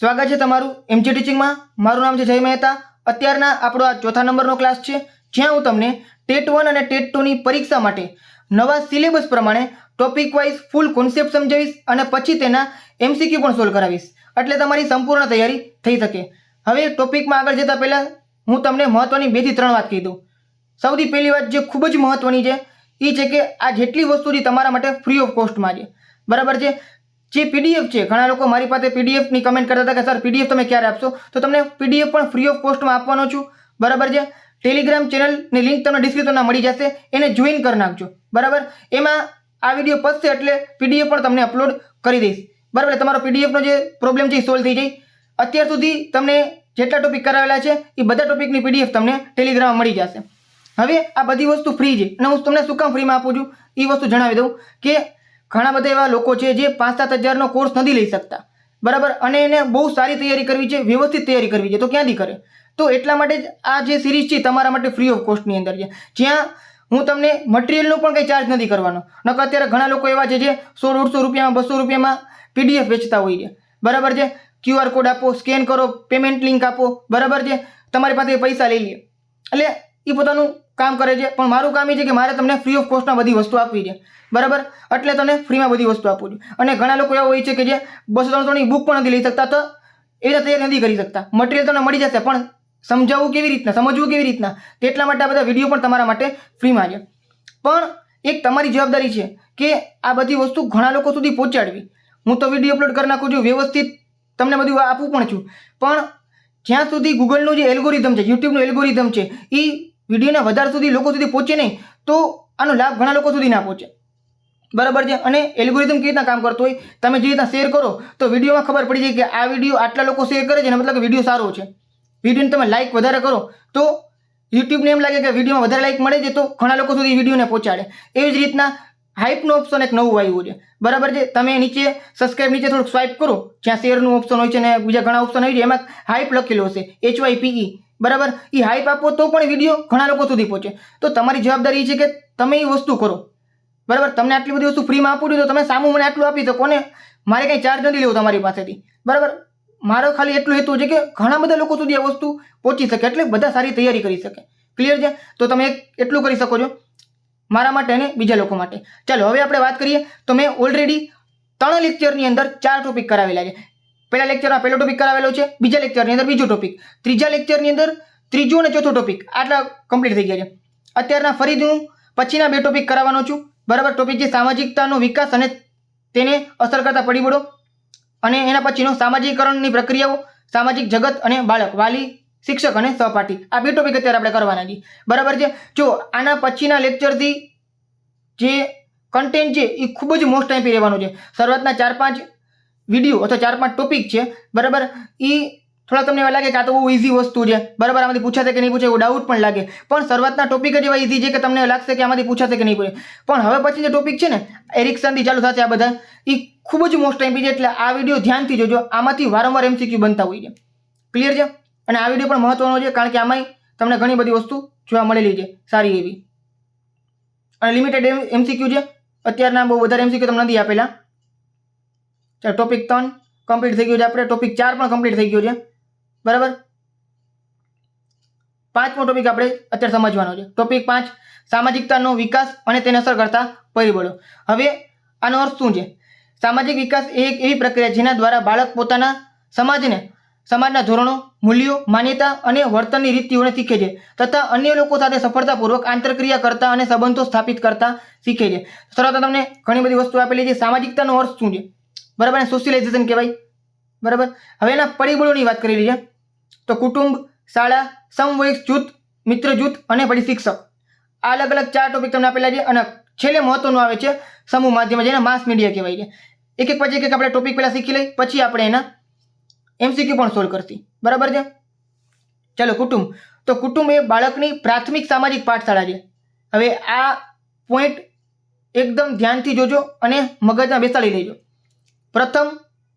સ્વાગત છે તમારું એમજી ટીચિંગમાં। મારું નામ છે જય મહેતા। અત્યારના આપણો આ ચોથા નંબરનો ક્લાસ છે, જ્યાં હું તમને ટેટ 1 અને ટેટ 2 ની પરીક્ષા માટે નવા સિલેબસ પ્રમાણે ટોપિક વાઇઝ ફૂલ કોન્સેપ્ટ સમજાવીશ અને પછી તેના એમસીક્યુ પણ સોલ્વ કરાવીશ, એટલે તમારી સંપૂર્ણ તૈયારી થઈ શકે। હવે ટોપિકમાં આગળ જતા પહેલાં હું તમને મહત્વની 2 થી 3 વાત કહી દઉં। સૌથી પહેલી વાત જે ખૂબ જ મહત્વની છે એ છે કે આ જેટલી વસ્તુ છે તમારા માટે ફ્રી ઓફ કોસ્ટમાં છે, બરાબર છે। જે પીડીએફ છે, ઘણા લોકો મારી પાસે પીડીએફની કમેન્ટ કરતા હતા કે સર પીડીએફ તમે ક્યારે આપશો, તો તમને પીડીએફ પણ ફ્રી ઓફ કોસ્ટમાં આપવાનો છું, બરાબર છે। ટેલિગ્રામ ચેનલની લિંક તમને ડિસ્ક્રિપ્શનમાં મળી જશે, એને જોઈન કરી નાખજો, બરાબર। એમાં આ વિડીયો પતશે એટલે પીડીએફ પણ તમને અપલોડ કરી દઈશ, બરાબર। તમારો પીડીએફનો જે પ્રોબ્લેમ છે એ સોલ્વ થઈ જાય। અત્યાર સુધી તમને જેટલા ટોપિક કરાવેલા છે એ બધા ટોપિકની પીડીએફ તમને ટેલિગ્રામમાં મળી જશે। હવે આ બધી વસ્તુ ફ્રી છે અને હું તમને શું કામ ફ્રીમાં આપું છું એ વસ્તુ જણાવી દઉં કે ઘણા બધા એવા લોકો છે જે 5-7 હજારનો કોર્સ નથી લઈ શકતા, બરાબર, અને એને બહુ સારી તૈયારી કરવી છે, વ્યવસ્થિત તૈયારી કરવી છે, તો ક્યાંથી કરે? તો એટલા માટે જ આ જે સિરીઝ છે તમારા માટે ફ્રી ઓફ કોસ્ટની અંદર છે, જ્યાં હું તમને મટીરિયલનો પણ કંઈ ચાર્જ નથી કરવાનો। નકર અત્યારે ઘણા લોકો એવા છે જે 100-150 રૂપિયામાં 200 રૂપિયામાં પીડીએફ વેચતા હોય છે, બરાબર છે। QR કોડ આપો, સ્કેન કરો, પેમેન્ટ લિંક આપો, બરાબર છે, તમારી પાસે પૈસા લઈ લે, એટલે એ પોતાનું કામ કરે છે। પણ મારું કામ એ છે કે મારે તમને ફ્રી ઓફ કોસ્ટમાં બધી વસ્તુ આપવી છે, બરાબર, એટલે તને ફ્રીમાં બધી વસ્તુ આપું છું। અને ઘણા લોકો એવા હોય છે કે જે 200-300 ની બુક પણ નથી લઈ શકતા, તો એ તૈયારી નથી કરી શકતા। મટીરિયલ તમને મળી જશે, પણ સમજાવવું કેવી રીતના, સમજવું કેવી રીતના, તેટલા માટે આ બધા વિડીયો પણ તમારા માટે ફ્રીમાં છે। પણ એક તમારી જવાબદારી છે કે આ બધી વસ્તુ ઘણા લોકો સુધી પહોંચાડવી। હું તો વિડીયો અપલોડ કરી નાખું છું, વ્યવસ્થિત તમને બધું આપું પણ છું, પણ જ્યાં સુધી ગૂગલનું જે એલ્ગોરિધમ છે, યુટ્યુબનું એલ્ગોરિધમ છે, એ વિડીયોને વધારે સુધી લોકો સુધી પહોંચે નહીં, તો આનો લાભ ઘણા લોકો સુધી ના પહોંચે, બરાબર છે। અને એલ્ગોરિધમ કેવી રીતના કામ કરતો હોય, તમે જે રીતના શેર કરો તો વિડીયોમાં ખબર પડી જાય કે આ વિડીયો આટલા લોકો શેર કરે છે, મતલબ કે વિડીયો સારો છે। વિડીયોને તમે લાઇક વધારે કરો તો યુટ્યુબને એમ લાગે કે વિડીયોમાં વધારે લાઇક મળે છે, તો ઘણા લોકો સુધી વિડીયોને પહોંચાડે। એવી જ રીતના હાઇપનો ઓપ્શન એક નવું આવ્યું છે, બરાબર છે। તમે નીચે સબસ્ક્રાઇબ નીચે થોડુંક સ્વાઇપ કરો, જ્યાં શેરનું ઓપ્શન હોય છે અને બીજા ઘણા ઓપ્શન આવી છે, એમાં હાઇપ લખેલું હશે, HYPE, બરાબર। એ હાઇપ આપો તો પણ વિડીયો ઘણા લોકો સુધી પહોંચે। તો તમારી જવાબદારી છે કે તમે એ વસ્તુ કરો, બરાબર। તમને આટલી બધી વસ્તુ ફ્રીમાં આપું છું તો તમે સામું મને આટલું આપી શકો ને, મારે કંઈ ચાર્જ નથી લેવું તમારી પાસેથી, બરાબર। મારો ખાલી એટલું હેતુ છે કે ઘણા બધા લોકો સુધી આ વસ્તુ પહોંચી શકે, એટલે બધા સારી તૈયારી કરી શકે, ક્લિયર છે? તો તમે એટલું કરી શકો છો મારા માટે અને બીજા લોકો માટે। ચાલો હવે આપણે વાત કરીએ તો મેં ઓલરેડી 3 લેક્ચરની અંદર 4 ટોપિક કરાવેલા છે। પહેલા લેક્ચરમાં પહેલો ટોપિક કરાવેલો છે, બીજા લેક્ચરની અંદર બીજો ટોપિક, ત્રીજા લેક્ચરની અંદર ત્રીજો અને ચોથો ટોપિક, આટલા કમ્પ્લીટ થઈ ગયા છે। અત્યારના ફરીથી હું પછીના 2 ટોપિક કરાવવાનો છું, બરાબર। ટોપિક છે સામાજિકતાનો વિકાસ અને તેને અસર કરતા પરિબળો, અને એના પછીનો સામાજિકરણની પ્રક્રિયાઓ, સામાજિક જગત અને બાળક, વાલી, શિક્ષક અને સહપાઠી, આ 2 ટોપિક અત્યારે આપણે કરવાના છીએ, બરાબર છે। જો આના પછીના લેક્ચરથી જે કન્ટેન્ટ છે એ ખૂબ જ મોસ્ટ ટાઈમ રહેવાનું છે। શરૂઆતના 4-5 વિડીયો અથવા 4-5 ટોપિક છે, બરાબર, એ થોડા તમને એવા લાગે કે આ તો બહુ ઇઝી વસ્તુ છે, બરાબર, આમાંથી પૂછાશે કે નહીં પૂછે એવો ડાઉટ પણ લાગે, પણ શરૂઆતના ટોપિક જ એવા ઇઝી છે કે તમને લાગશે કે આમાંથી પૂછાશે કે નહીં પૂછે। પણ હવે પછી જે ટોપિક છે ને, એરિક્સનથી ચાલુ થશે, આ બધા એ ખૂબ જ મોસ્ટ ટાઈમ છે, એટલે આ વિડીયો ધ્યાનથી જોજો, આમાંથી વારંવાર એમસીક્યુ બનતા હોય છે, ક્લિયર છે? અને આ વિડીયો પણ મહત્વનો છે કારણ કે આમાંય તમને ઘણી બધી વસ્તુ જોવા મળેલી છે સારી એવી, અને લિમિટેડ એમસીક્યુ છે, અત્યારના બહુ વધારે એમસીક્યુ તમને નથી આપેલા। ચાલો ટોપિક 3 કમ્પ્લીટ થઈ ગયો છે, આપણે ટોપિક 4 પણ કમ્પ્લીટ થઈ ગયો છે, બરાબર। 5મો ટોપિક આપણે અત્યારે સમજવાનો છે, ટોપિક 5 સામાજિકતાનો વિકાસ અને તેને અસર કરતા પરિબળો। હવે આનો અર્થ શું છે? સામાજિક વિકાસ એ એક એવી પ્રક્રિયા જેના દ્વારા બાળક પોતાના સમાજના ધોરણો, મૂલ્યો, માન્યતા અને વર્તનની રીતિઓને શીખે છે, તથા અન્ય લોકો સાથે સફળતાપૂર્વક આંતરક્રિયા કરતા અને સંબંધો સ્થાપિત કરતા શીખે છે। શરૂઆતમાં તમને ઘણી બધી વસ્તુ આપેલી છે। સામાજિકતાનો અર્થ શું છે, બરાબર, સોશિયલાઇઝેશન કહેવાય, બરાબર। હવે એના પરિબળોની વાત કરેલી છે, તો કુટુંબ, શાળા, સમવયસ્ક જૂથ, મિત્ર જૂથ અને પછી શિક્ષક, આ અલગ અલગ 4 ટોપિક તમને આપેલા છે। અને છેલ્લે મહત્વનું આવે છે સમૂહ માધ્યમ, જેને માસ મીડિયા કહેવાય છે। એક એક પછી એક આપણે ટોપિક પહેલા શીખી લઈ, પછી આપણે એના એમસીક્યુ પણ સોલ્વ કરશી, બરાબર છે। ચાલો કુટુંબ, તો કુટુંબ એ બાળકની પ્રાથમિક સામાજિક પાઠશાળા છે। હવે આ પોઈન્ટ એકદમ ધ્યાનથી જોજો અને મગજમાં બેસાડી લેજો। પ્રથમ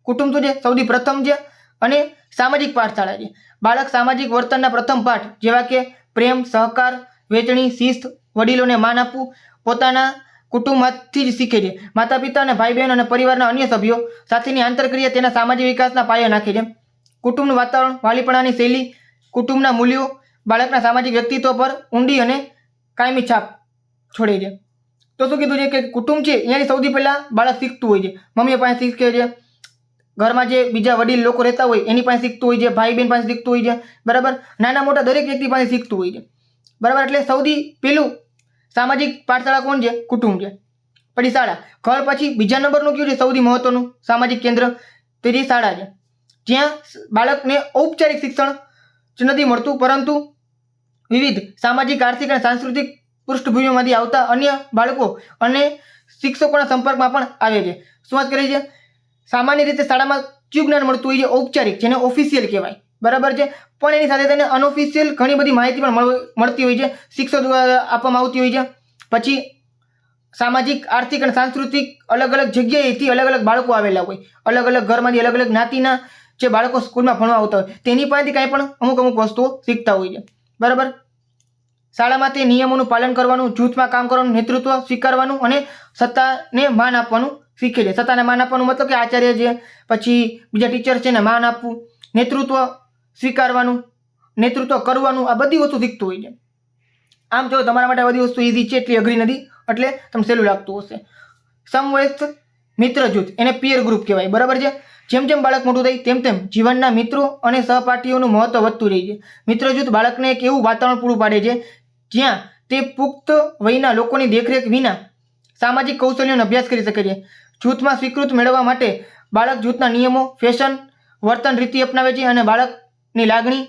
કુટુંબ શું છે? સૌથી પ્રથમ છે અને સામાજિક પાઠશાળા છે। બાળક સામાજિક વર્તનના પ્રથમ પાઠ જેવા કે પ્રેમ, સહકાર, વહેંચણી, શિસ્ત, વડીલોને માન આપવું, પોતાના કુટુંબમાંથી જ શીખે છે। માતા પિતા અને ભાઈ બહેન અને પરિવારના અન્ય સભ્યો સાથેની આંતરક્રિયા તેના સામાજિક વિકાસના પાયા નાખે છે। કુટુંબનું વાતાવરણ, વાલીપણાની શૈલી, કુટુંબના મૂલ્યો બાળકના સામાજિક વ્યક્તિત્વ પર ઊંડી અને કાયમી છાપ છોડે છે. તો શું કીધું છે કે કુટુંબ છે અહીંયાથી સૌથી પહેલાં બાળક શીખતું હોય છે. મમ્મી પાસે શીખે છે, ઘરમાં જે બીજા વડીલ લોકો રહેતા હોય એની પાસે શીખતું હોય છે, ભાઈ બહેન પાસે શીખતું હોય છે, બરાબર. નાના મોટા દરેક વ્યક્તિ પાસે શીખતું હોય છે, બરાબર. એટલે સૌથી પહેલું સામાજિક પાઠશાળા કોણ છે? કુટુંબ છે. પછી શાળા. ઘર પછી બીજા નંબરનું કયું છે સૌથી મહત્વનું સામાજિક કેન્દ્ર? તો જે શાળા છે, જ્યાં બાળકને ઔપચારિક શિક્ષણ જ નથી મળતું, પરંતુ વિવિધ સામાજિક, આર્થિક અને સાંસ્કૃતિક પૃષ્ઠભૂમિમાંથી આવતા અન્ય બાળકો અને શિક્ષકોના સંપર્કમાં પણ આવે છે. શું વાત કરી છે? સામાન્ય રીતે શાળામાં કયું જ્ઞાન મળતું હોય છે? ઔપચારિક, જેને ઓફિશિયલ કહેવાય, બરાબર છે. પણ એની સાથે તેને અનઓફિશિયલ ઘણી બધી માહિતી પણ મળતી હોય છે, શિક્ષકો દ્વારા આપવામાં આવતી હોય છે. પછી સામાજિક, આર્થિક અને સાંસ્કૃતિક અલગ અલગ જગ્યાએથી અલગ અલગ બાળકો આવેલા હોય, અલગ અલગ ઘરમાંથી અલગ અલગ જ્ઞાતિના જે બાળકો સ્કૂલમાં ભણવા આવતા હોય તેની પાસેથી કાંઈ પણ અમુક વસ્તુઓ શીખતા હોય છે, બરાબર. શાળામાં તે નિયમોનું પાલન કરવાનું, જૂથમાં કામ કરવાનું, નેતૃત્વ સ્વીકારવાનું અને સત્તાને માન આપવાનું શીખે છે. સત્તાને માન આપવાનું મતલબ કે આચાર્ય છે, પછી બીજા ટીચર છે ને માન આપવું, નેતૃત્વ સ્વીકારવાનું, નેતૃત્વ કરવાનું, આ બધી વસ્તુ શીખતું હોય છે. આમ જો તમારા માટે બધી વસ્તુ ઇઝી છે, એટલી અઘરી નથી, એટલે તમને સહેલું લાગતું હશે. સમવયસ્ક મિત્ર જૂથ, એને પિયર ગ્રુપ કહેવાય, બરાબર છે. જેમ જેમ બાળક મોટું થાય તેમ તેમ જીવનના મિત્રો અને સહપાઠીઓનું મહત્વ વધતું રહે છે. મિત્ર જૂથ બાળકને એક એવું વાતાવરણ પૂરું પાડે છે જ્યાં તે પુખ્ત વયના લોકોની દેખરેખ વિના સામાજિક કૌશલ્યોનો અભ્યાસ કરી શકે છે. જૂથમાં સ્વીકૃતિ મેળવવા માટે બાળક જૂથના નિયમો, ફેશન, વર્તન રીતિ અપનાવે છે અને બાળકની લાગણી,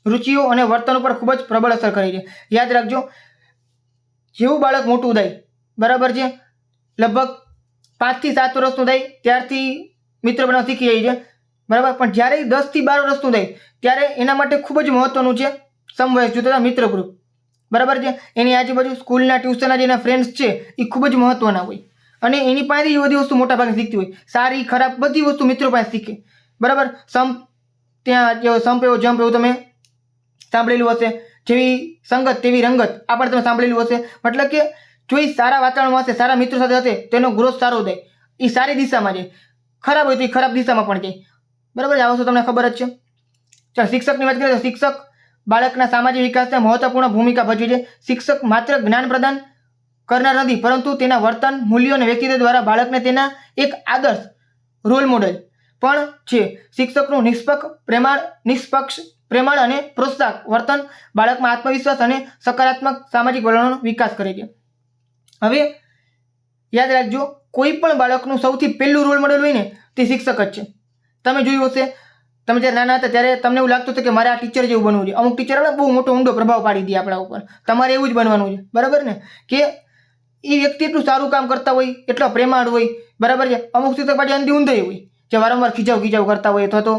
રુચિઓ અને વર્તન ઉપર ખૂબ જ પ્રબળ અસર કરે છે. યાદ રાખજો, જેવું બાળક મોટું થાય, બરાબર છે, લગભગ 5 થી 7 વર્ષનું થાય ત્યારથી મિત્ર બનાવવા શીખી જાય છે, બરાબર. પણ જ્યારે 10 થી 12 વર્ષનું થાય ત્યારે એના માટે ખૂબ જ મહત્વનું છે સમવયસ્ક જૂથ અથવા મિત્ર ગ્રુપ, બરાબર છે. એની આજુબાજુ સ્કૂલના, ટ્યુશનના જેના ફ્રેન્ડ્સ છે એ ખૂબ જ મહત્વના હોય અને એની પાસેથી એ બધી વસ્તુ મોટા ભાગે શીખતી હોય, સારી ખરાબ બધી વસ્તુ મિત્રો પાસે શીખે, બરાબર. ત્યાં જેવો સંપ એવો જંપ, એવું તમે સાંભળેલું હશે. જેવી સંગત તેવી રંગત, આ પણ તમે સાંભળેલું હશે. મતલબ કે જો એ સારા વાતાવરણમાં હશે, સારા મિત્રો સાથે હશે, તેનો ગ્રોથ સારો થાય, એ સારી દિશામાં જાય. ખરાબ હોય તો એ ખરાબ દિશામાં પણ જાય, બરાબર. આ વસ્તુ તમને ખબર જ છે. ચાલો, શિક્ષકની વાત કરીએ તો શિક્ષક બાળકના સામાજિક વિકાસમાં મહત્વપૂર્ણ ભૂમિકા ભજવે છે. શિક્ષક માત્ર જ્ઞાન પ્રદાન કરનાર નથી, પરંતુ તેના વર્તન, મૂલ્યો અને વ્યક્તિત્વ દ્વારા બાળકને તેના એક આદર્શ રોલ મોડેલ પણ છે. શિક્ષકનું નિષ્પક્ષ, પ્રેમાળ અને પ્રોત્સાહક વર્તન બાળકમાં આત્મવિશ્વાસ અને સકારાત્મક સામાજિક વલણનો વિકાસ કરે છે. હવે યાદ રાખજો, કોઈ પણ બાળકનું સૌથી પહેલું રોલ મોડેલ હોય ને તે શિક્ષક જ છે. તમે જોયું હશે, તમે જ્યારે નાના હતા ત્યારે તમને એવું લાગતું હતું કે મારે આ ટીચર જેવું બનવું છે. અમુક ટીચર આપણે બહુ મોટો ઊંડો પ્રભાવ પાડી દે આપણા ઉપર, તમારે એવું જ બનવાનું છે, બરાબર ને. કે એ વ્યક્તિ એટલું સારું કામ કરતા હોય, એટલો પ્રેમાળ હોય, બરાબર છે. અમુક શિક્ષક પાછી અંધી ઊંધાઈ હોય, જે વારંવાર ખીજાવ કરતા હોય, અથવા તો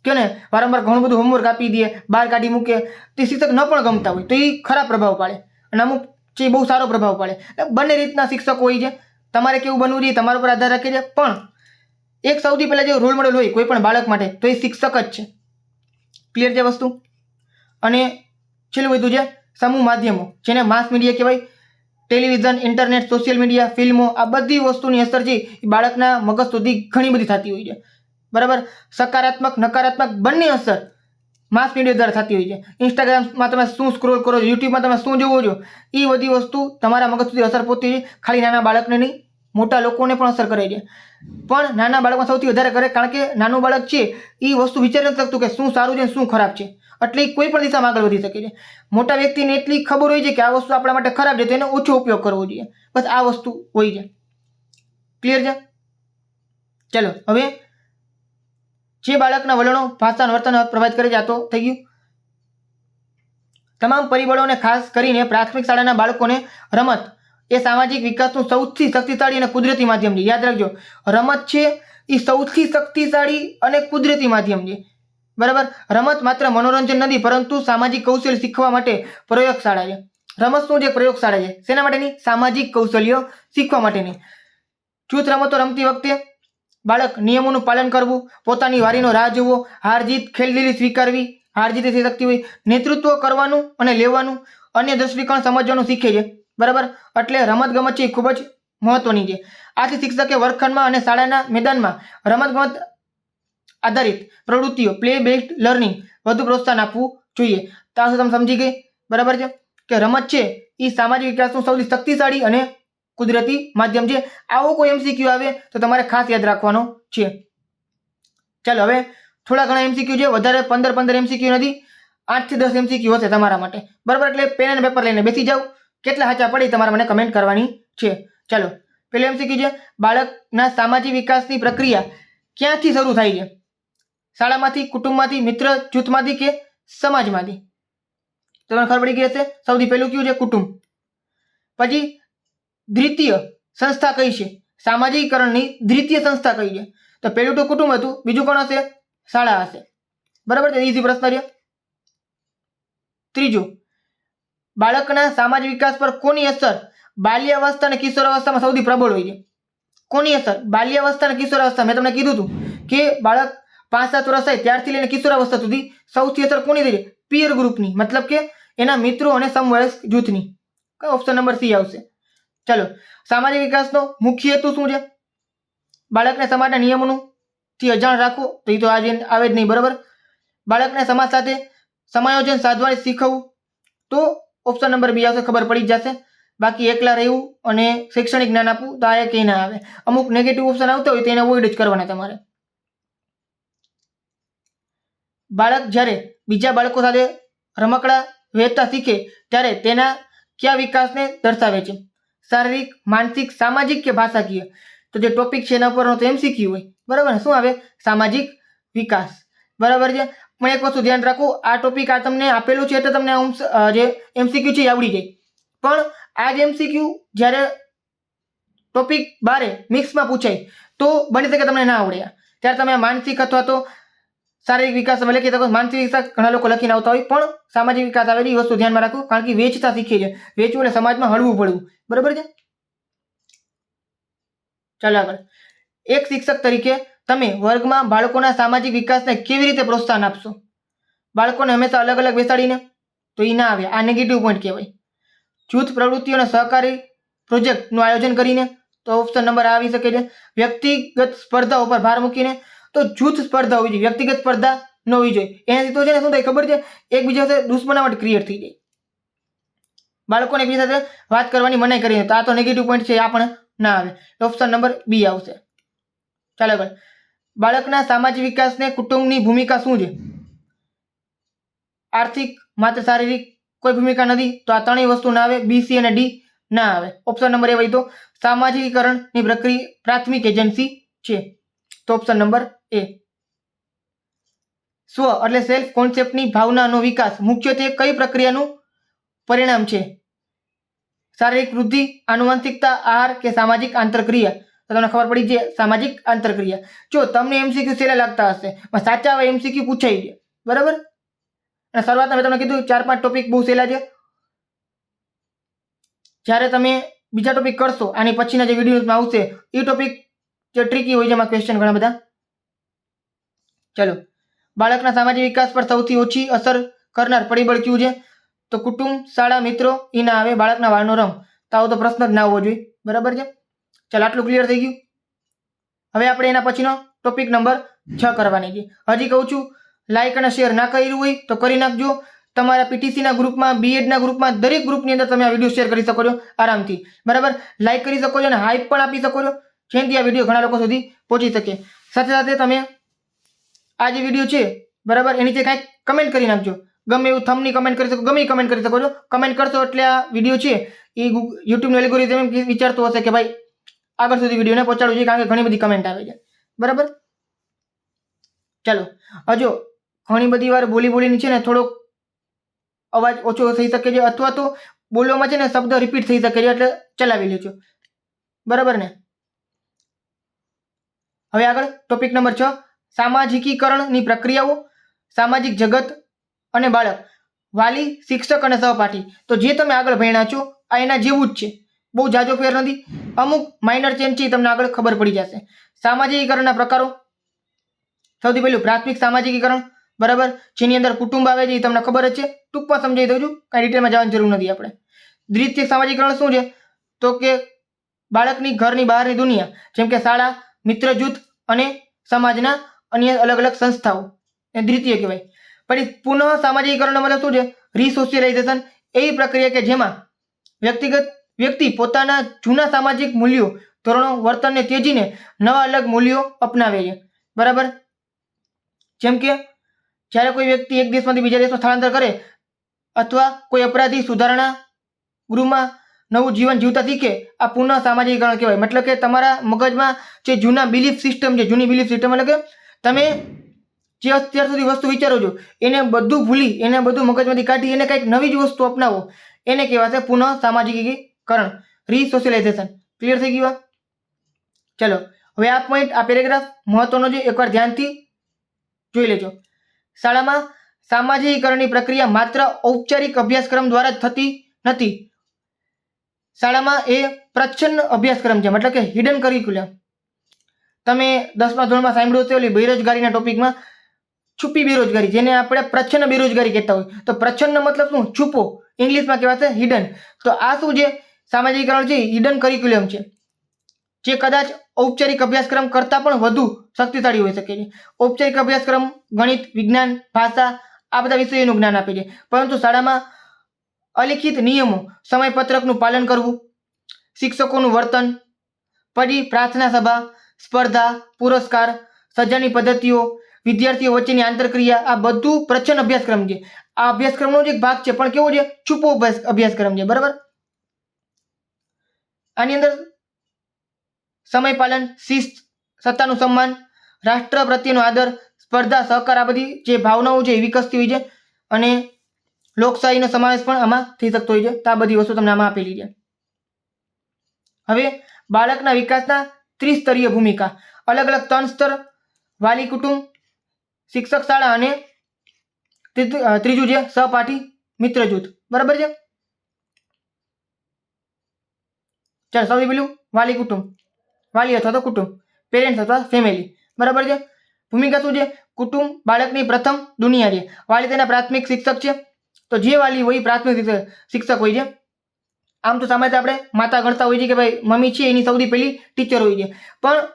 કે ને વારંવાર ઘણું બધું હોમવર્ક આપી દે, બહાર કાઢી મૂકે, તે શિક્ષક ન પણ ગમતા હોય તો એ ખરાબ પ્રભાવ પાડે, અને અમુક છે બહુ સારો પ્રભાવ પાડે. બંને રીતના શિક્ષકો હોય છે. તમારે કેવું બનવું જોઈએ તમારા ઉપર આધાર રાખે છે. પણ એક સૌથી પહેલાં જે રોલ મોડેલ હોય કોઈ પણ બાળક માટે તો એ શિક્ષક જ છે. ક્લિયર છે વસ્તુ? અને છેલ્લું બધું છે સમૂહ માધ્યમો, જેને માસ મીડિયા કહેવાય. ટેલિવિઝન, ઇન્ટરનેટ, સોશિયલ મીડિયા, ફિલ્મો, આ બધી વસ્તુની અસર છે એ બાળકના મગજ સુધી ઘણી બધી થતી હોય છે, બરાબર. સકારાત્મક, નકારાત્મક બંને અસર માસ મીડિયા દ્વારા થતી હોય છે. ઇન્સ્ટાગ્રામમાં તમે શું સ્ક્રોલ કરો છો, યુટ્યુબમાં તમે શું જોવો છો, એ બધી વસ્તુ તમારા મગજ સુધી અસર પહોંચતી હોય. ખાલી નાના બાળકને નહીં, મોટા લોકોને પણ અસર કરે છે. પણ નાના બાળકમાં સૌથી વધારે કરે, કારણ કે નાનું બાળક છે એ વસ્તુ વિચારી નથી શકતું કે શું સારું છે શું ખરાબ છે, એટલે કોઈ પણ દિશામાં આગળ વધી શકે છે. મોટા વ્યક્તિને એટલી ખબર હોય છે કે આ વસ્તુ આપણા માટે ખરાબ છે તો એનો ઓછો ઉપયોગ કરવો જોઈએ, બસ આ વસ્તુ હોય છે. ક્લિયર છે? ચલો, હવે જે બાળકના વલણો, ભાષા અને વર્તન પ્રભાવિત કરે છે, આ તો થઈ ગયું. તમામ પરિબળોને ખાસ કરીને પ્રાથમિક શાળાના બાળકોને રમત એ સામાજિક વિકાસનું સૌથી શક્તિશાળી અને કુદરતી માધ્યમ છે. યાદ રાખજો, રમત છે એ સૌથી શક્તિશાળી અને કુદરતી માધ્યમ છે, બરાબર. રમત માત્ર મનોરંજન નથી, પરંતુ સામાજિક કૌશલ્ય શીખવા માટે પ્રયોગશાળા છે. રમત શું છે? પ્રયોગશાળા છે. શેના માટેની? સામાજિક કૌશલ્યો શીખવા માટેની. જૂથ રમતો રમતી વખતે બાળક નિયમોનું પાલન કરવું, પોતાની વારીનો રાહ જોવો, હાર જીત ખેલદિલી સ્વીકારવી, હાર જીત થઈ શકતી હોય, નેતૃત્વ કરવાનું અને લેવાનું, અન્ય દૃષ્ટિકોણ સમજવાનું શીખે છે, બરાબર. એટલે રમતગમત છે એ ખૂબ જ મહત્વની છે. આથી શિક્ષકે વર્ગખંડમાં અને શાળાના મેદાનમાં રમતગમત આધારિત પ્રવૃત્તિઓ પ્લે બેઝડ લર્નિંગ વધુ પ્રોત્સાહન આપવું જોઈએ. ત્યાં સુધી તમે સમજી ગઈ, બરાબર છે, કે રમત છે એ સામાજિક વિકાસનું સૌથી શક્તિશાળી અને કુદરતી માધ્યમ છે. આવો કોઈ MCQ આવે તો તમારે ખાસ યાદ રાખવાનો છે. ચાલો હવે થોડા ઘણા MCQ છે, વધારે 15 MCQ નથી, 8 થી 10 MCQ હશે તમારા માટે, બરાબર. એટલે પેન અને પેપર લઈને બેસી જાઓ, કેટલા સાચા પડી તમારે મને કમેન્ટ કરવાની છે. ચાલો પહેલો MCQ છે, બાળકના સામાજિક વિકાસની પ્રક્રિયા ક્યાંથી શરૂ થાય છે? શાળામાંથી, કુટુંબમાંથી, મિત્ર જૂથમાંથી કે સમાજમાંથી? તો તમને ખબર પડી ગઈ હશે. સૌથી પહેલું કયું છે? કુટુંબ. પછી દ્વિતીય સંસ્થા કઈ છે? સામાજિકીકરણની દ્વિતીય સંસ્થા કઈ છે? તો પહેલું તો કુટુંબ હતું, બીજું કોણ હશે? શાળા હશે, બરાબર છે. ઈઝી પ્રશ્ન છે. ત્રીજું, બાળકના સામાજિક વિકાસ પર કોની અસર બાલ્યાવસ્થા અને કિશોરાવસ્થામાં સૌથી પ્રબળ હોય છે? કોની અસર બાલ્યાવસ્થા અને કિશોરાવસ્થા? મેં તમને કીધું હતું કે બાળક 5-7 વર્ષ થાય ત્યારથી લઈને કિશોરાવસ્થા સુધી સૌથી અસર કોની થઈ છે? પીયર ગ્રુપની, મતલબ કે એના મિત્રો અને સમવયસ્ક જૂથની. ઓપ્શન નંબર સી આવશે. ચલો, સામાજિક વિકાસનો મુખ્ય હેતુ શું છે? બાળકને સમાજના નિયમોનું થી અજાણ રાખવું, તો એ તો આજે આવે જ નહીં, બરાબર. બાળકને સમાજ સાથે સમાયોજન સાધવાની શીખવવું, તો ઓપ્શન નંબર બી આવશે, ખબર પડી જ જશે. બાકી એકલા રહેવું અને શૈક્ષણિક જ્ઞાન આપવું, તો આ કંઈ ના આવે. અમુક નેગેટિવ ઓપ્શન આવતા હોય તો એને અવોઇડ જ કરવાના તમારે. બાળક જ્યારે બીજા બાળકો સાથે રમકડા વહેંચતા શીખે ત્યારે તેના કયા વિકાસને દર્શાવે છે? શારીરિક, માનસિક, સામાજિક કે ભાષાકીય? તો જે ટોપિક છે એના પરનો તો MCQ હોય, બરાબર. શું આવે? સામાજિક વિકાસ, બરાબર છે. પણ એક વસ્તુ ધ્યાન રાખો, આ ટોપિક આ તમને આપેલું છે એટલે તમને જે MCQ છે એ આવડી જાય. પણ આ જ MCQ જ્યારે ટોપિક બારે મિક્સમાં પૂછાય તો બની શકે તમને ના આવડે. ત્યારે તમે માનસિક અથવા તો શારીરિક વિકાસ તમે લખી શકો. માનસિક વિકાસ ઘણા લોકો લખીને આવતા હોય, પણ સામાજિક વિકાસ આવેલી વસ્તુ ધ્યાનમાં રાખવું, કારણ કે વેચતા શીખે છે. વેચવું એટલે સમાજમાં હળવું પડવું, બરાબર છે. ચાલો આગળ. એક શિક્ષક તરીકે તમે વર્ગમાં બાળકોના સામાજિક વિકાસને કેવી રીતે પ્રોત્સાહન આપશો? બાળકોને હંમેશા અલગ અલગ બેસાડીને? તો એ ના આવે, આ નેગેટિવ પોઈન્ટ કહેવાય. જૂથ પ્રવૃત્તિઓને સહકારી પ્રોજેક્ટનું આયોજન કરીને? તો ઓપ્શન નંબર આવી શકે છે. વ્યક્તિગત સ્પર્ધા ઉપર ભાર મૂકીને? તો જૂથ સ્પર્ધા હોવી જોઈએ, વ્યક્તિગત સ્પર્ધા ન હોવી જોઈએ. એનાથી તો છે ને શું થાય ખબર છે? એકબીજા સાથે દુશ્મનાવટ ક્રિએટ થઈ જાય. બાળકોને એકબીજા સાથે વાત કરવાની મનાઈ કરીને, તો આ તો નેગેટિવ પોઈન્ટ છે, આ પણ ના આવે. ઓપ્શન નંબર બી આવશે. ચાલો આગળ. બાળકના સામાજિક વિકાસને કુટુંબની ભૂમિકા શું છે? આર્થિક, માત્ર શારીરિક કોઈ ભૂમિકા નથી, તો આ ત્રણેય વસ્તુ ના આવે. બી, સી અને ડી ના આવે. ઓપ્શન નંબર એ હોય તો સામાજિકીકરણની પ્રક્રિયા પ્રાથમિક એજન્સી છે, તો ઓપ્શન નંબર એ. સ્વ એટલે સેલ્ફ કોન્સેપ્ટની ભાવનાનો વિકાસ મુખ્યત્વે કઈ પ્રક્રિયાનું પરિણામ છે? શારીરિક વૃદ્ધિ, આનુવંશિકતા, આહાર કે સામાજિક આંતરક્રિયા? તો તમને ખબર પડી છે સામાજિક આંતરક્રિયા. જો તમને MCQ સહેલા લાગતા હશે, પણ સાચા હવે MCQ પૂછાઈ છે, બરાબર. અને શરૂઆતમાં મેં તમને કીધું 4-5 ટોપિક બહુ સહેલા છે. જ્યારે તમે બીજા ટોપિક કરશો, આની પછીના જે વિડીયોમાં આવશે એ ટોપિક જે ટ્રિકી હોય છે, એમાં ક્વેશ્ચન ઘણા બધા. ચલો, બાળકના સામાજિક વિકાસ પર સૌથી ઓછી અસર કરનાર પરિબળ કયું છે? તો કુટુંબ, શાળા, મિત્રો એ ના આવે. બાળકના વાળનો રંગ, તો આવો તો પ્રશ્ન જ ના હોવો જોઈએ, બરાબર છે. ચાલો, આટલું ક્લિયર થઈ ગયું. હવે આપણે એના પછીનો ટોપિક નંબર 6 કરવાની છે. હજી કહું છું, લાઇક અને શેર ના કર્યું હોય તો કરી નાખજો. તમારા PTCના ગ્રુપમાં, BEdના ગ્રુપમાં, દરેક ગ્રુપની અંદર તમે આ વિડીયો શેર કરી શકો છો આરામથી, બરાબર. લાઇક કરી શકો છો અને હાઈપ પણ આપી શકો છો, જેનાથી આ વિડીયો ઘણા લોકો સુધી પહોંચી શકે. સાથે સાથે તમે આ જે વિડીયો છે, બરાબર, એની નીચે કાંઈક કમેન્ટ કરી નાખજો. ગમે એવું થંબની કમેન્ટ કરી શકો, ગમે કમેન્ટ કરી શકો છો. કમેન્ટ કરશો એટલે આ વિડીયો છે એ યુટ્યુબનું એલ્ગોરિધમ વિચારતું હશે કે ભાઈ આગળ સુધી વિડીયોને પહોંચાડવું જોઈએ, કારણ કે ઘણી બધી કમેન્ટ આવે છે, બરાબર. ચાલો, હજુ ઘણી બધી વાર બોલીને છે ને થોડોક અવાજ ઓછો થઈ શકે છે, અથવા તો બોલવામાં છે ને શબ્દ રિપીટ થઈ શકે છે, એટલે ચલાવી લેજો, બરાબર ને. હવે આગળ ટોપિક નંબર 6, સામાજિકીકરણની પ્રક્રિયાઓ, સામાજિક જગત અને બાળક, વાલી, શિક્ષક અને સહપાઠી. તો જે તમે આગળ ભણ્યા છો આ એના જેવું જ છે, બહુ જાજો ફેર નથી. અમુક માઇનર ચેન્જ છે, તમને આગળ ખબર પડી જશે. સામાજિકીકરણના પ્રકારો, સૌથી પહેલું પ્રાથમિક સામાજિકીકરણ, બરાબર, જેની અંદર કુટુંબ આવે છે, એ તમને ખબર જ છે. ટૂંકમાં સમજાવી દઉં છું, કાંઈ ડિટેલમાં જવાની જરૂર નથી આપણે. દ્વિતીય સામાજિકીકરણ શું છે? તો કે બાળકની ઘરની બહારની દુનિયા, જેમ કે શાળા, મિત્ર જૂથ અને સમાજના અન્ય અલગ અલગ સંસ્થાઓ એ દ્વિતીય કહેવાય. પછી પુનઃ સામાજિકીકરણનો મતલબ શું છે? રિસોશિયલાઇઝેશન એવી પ્રક્રિયા કે જેમાં વ્યક્તિ પોતાના જૂના સામાજિક મૂલ્યો, ધોરણો, વર્તનને ત્યજીને નવા અલગ મૂલ્યો અપનાવે છે. બરાબર? જેમ કે જ્યારે કોઈ વ્યક્તિ એક દેશમાંથી બીજા દેશમાં સ્થળાંતર કરે અથવા કોઈ અપરાધી સુધારણા ગૃહમાં નવું જીવન જીવતા શીખે, આ પુનઃ સામાજિકીકરણ કહેવાય. મતલબ કે તમારા મગજમાં જે જૂના બિલીફ સિસ્ટમ છે, જૂની બિલીફ સિસ્ટમ એટલે કે તમે જે અત્યાર સુધી વસ્તુ વિચારો છો એને બધું ભૂલી, એને બધું મગજમાંથી કાઢી એને કંઈક નવી જ વસ્તુ અપનાવો, એને કહેવાશે પુનઃ સામાજિકીકરણ, રિસોશિયલાઇઝેશન. ક્લિયર થઈ ગયું? ચલો હવે આ પોઈન્ટ, આ પેરેગ્રાફ મહત્વનો છે, એકવાર ધ્યાનથી જોઈ લેજો. શાળામાં સામાજિકીકરણની પ્રક્રિયા માત્ર ઔપચારિક અભ્યાસક્રમ દ્વારા જ થતી નથી. શાળામાં એ પ્રચ્છન્ન અભ્યાસક્રમ છે, મતલબ કે હિડન કરિક્યુલમ. તમે 10મા ધોરણમાં સાંભળ્યું હશે ઓલી બેરોજગારીના ટોપિકમાં, છુપી બેરોજગારી, જેને આપણે પ્રચ્છન્ન બેરોજગારી કહેતા હોય. તો પ્રચ્છન્ન મતલબ શું? છુપો. ઇંગ્લિશમાં કહેવાશે હિડન. તો આ શું છે? સામાજિકીકરણ છે, હિડન કરિક્યુલમ છે, જે કદાચ ઔપચારિક અભ્યાસક્રમ કરતાં પણ વધુ શક્તિશાળી હોઈ શકે છે. ઔપચારિક અભ્યાસક્રમ ગણિત, વિજ્ઞાન, ભાષા આ બધા વિષયોનું જ્ઞાન આપે છે, પરંતુ શાળામાં અલિખિત નિયમો, સમયપત્રકનું પાલન કરવું, શિક્ષકોનું વર્તન, પછી પ્રાર્થના સભા, સ્પર્ધા, પુરસ્કાર, સજાની પદ્ધતિઓ, વિદ્યાર્થીઓ વચ્ચેની આંતરક્રિયા, આ બધું પ્રચ્છન્ન અભ્યાસક્રમ છે. આ અભ્યાસક્રમનો જ એક ભાગ છે, પણ કેવો છે? છુપો અભ્યાસક્રમ છે. બરાબર? આની અંદર સમય પાલન, શિસ્ત, સત્તાનું સન્માન, રાષ્ટ્ર પ્રત્યેનો આદર, સ્પર્ધા, સહકાર, આ બધી જે ભાવનાઓ છે એ વિકસતી હોય છે, અને લોકશાહીનો સમાવેશ પણ આમાં થઈ શકતો હોય છે. તો આ બધી વસ્તુ તમને આમાં આપેલી છે. હવે બાળકના વિકાસના ત્રિસ્તરીય ભૂમિકા, અલગ અલગ 3 સ્તર: વાલી, કુટુંબ, શિક્ષક, શાળા, અને ત્રીજું છે સહપાઠી મિત્ર જૂથ. બરાબર છે? ચાલો સૌથી પહેલું વાલી કુટુંબ, વાલી અથવા તો કુટુંબ, પેરેન્ટ્સ અથવા ફેમિલી. બરાબર છે? ભૂમિકા શું છે? કુટુંબ બાળકની પ્રથમ દુનિયા છે. વાલી તેના પ્રાથમિક શિક્ષક છે. તો જે વાલી હોય પ્રાથમિક શિક્ષક હોય છે. આમ તો સામાન્ય આપણે માતા ગણતા હોઈએ છીએ કે ભાઈ મમ્મી છે એની સૌથી પહેલી ટીચર હોય છે, પણ